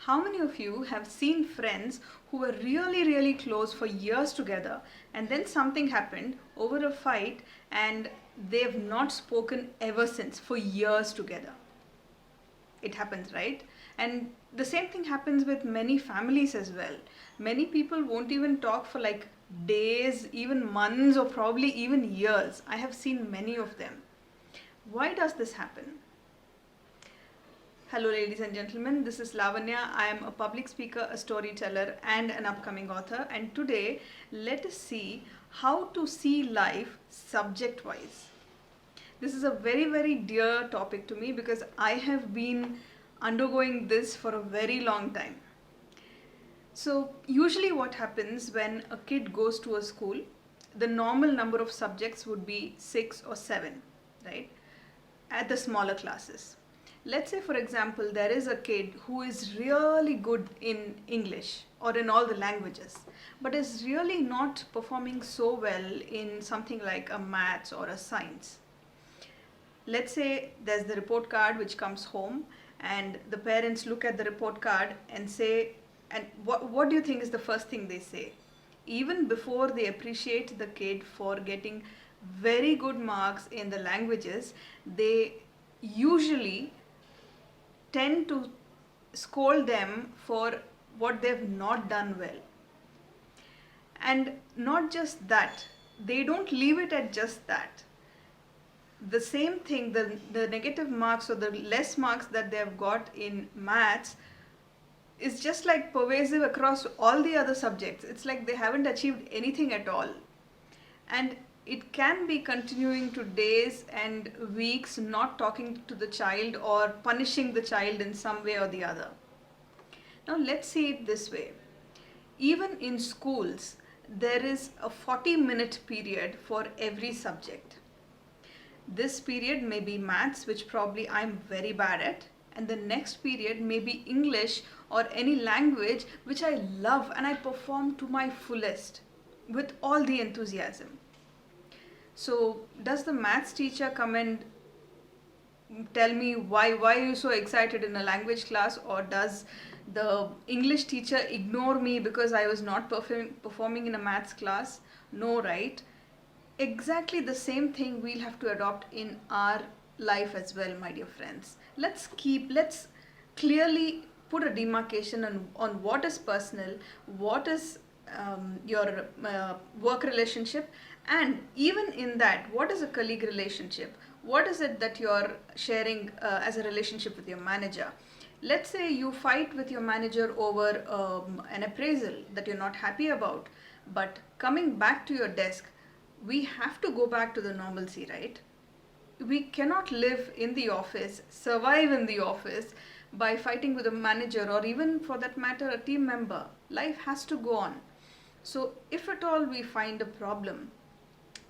How many of you have seen friends who were really, really close for years together and then something happened over a fight and they've not spoken ever since for years together? It happens, right? And the same thing happens with many families as well. Many people won't even talk for like days, even months, or probably even years. I have seen many of them. Why does this happen? Hello, ladies and gentlemen. This is Lavanya. I am a public speaker, a storyteller, and an upcoming author. And today, let us see how to see life subject wise. This is a very, very dear topic to me because I have been undergoing this for a very long time. So, usually, what happens when a kid goes to a school, the normal number of subjects would be 6 or 7, right? At the smaller classes. Let's say, for example, there is a kid who is really good in English or in all the languages, but is really not performing so well in something like a maths or a science. Let's say there's the report card which comes home, and the parents look at the report card and say, and what do you think is the first thing they say? Even before they appreciate the kid for getting very good marks in the languages, they usually tend to scold them for what they've not done well. And not just that, they don't leave it at just that. The same thing, the negative marks or the less marks that they've got in maths is just like pervasive across all the other subjects. It's like they haven't achieved anything at all. And it can be continuing to days and weeks not talking to the child or punishing the child in some way or the other. Now let's see it this way. Even in schools, there is a 40-minute period for every subject. This period may be maths, which probably I'm very bad at, and the next period may be English or any language which I love and I perform to my fullest with all the enthusiasm. So does the maths teacher come and tell me why are you so excited in a language class, or does the English teacher ignore me because I was not performing in a maths class? No, right? Exactly the same thing we'll have to adopt in our life as well, my dear friends. Let's clearly put a demarcation on what is personal, what is your work relationship, and even in that, what is a colleague relationship? What is it that you're sharing as a relationship with your manager? Let's say you fight with your manager over an appraisal that you're not happy about, but coming back to your desk, we have to go back to the normalcy, right? We cannot live in the office, survive in the office by fighting with a manager or even for that matter a team member. Life has to go on. So if at all we find a problem,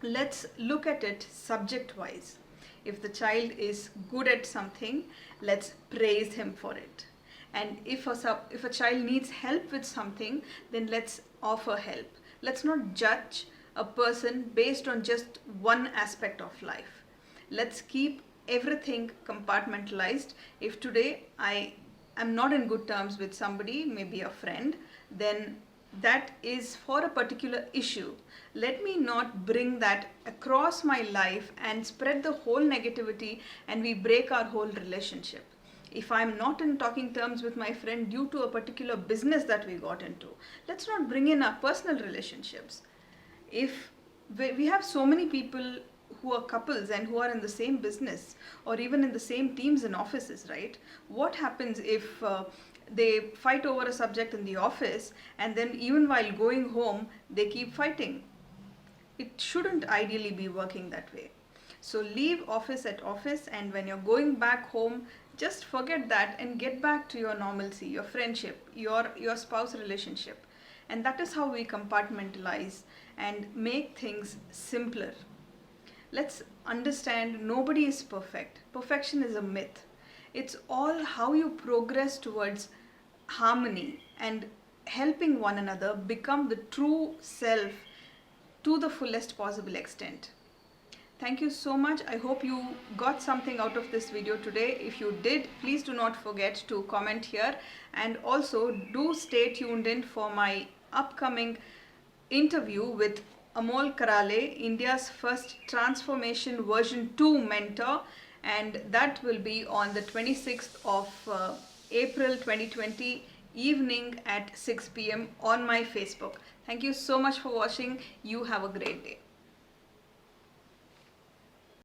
let's look at it subject wise. If the child is good at something, let's praise him for it. And if a child needs help with something, then let's offer help. Let's not judge a person based on just one aspect of life. Let's keep everything compartmentalized. If today I am not in good terms with somebody, maybe a friend, then that is for a particular issue. Let me not bring that across my life and spread the whole negativity and we break our whole relationship. If I'm not in talking terms with my friend due to a particular business that we got into, let's not bring in our personal relationships. If we have so many people who are couples and who are in the same business or even in the same teams in offices, right? What happens if they fight over a subject in the office and then even while going home they keep fighting? It shouldn't ideally be working that way. So leave office at office, and when you're going back home, just forget that and get back to your normalcy, your friendship, your spouse relationship. And that is how we compartmentalize and make things simpler. Let's understand nobody is perfect. Perfection is a myth. It's all how you progress towards harmony and helping one another become the true self to the fullest possible extent. Thank you so much. I hope you got something out of this video today. If you did, please do not forget to comment here, and also do stay tuned in for my upcoming interview with Amol Karale, India's first transformation version 2 mentor, and that will be on the 26th of April 2020 evening at 6 p.m. on my Facebook. Thank you so much for watching. You have a great day.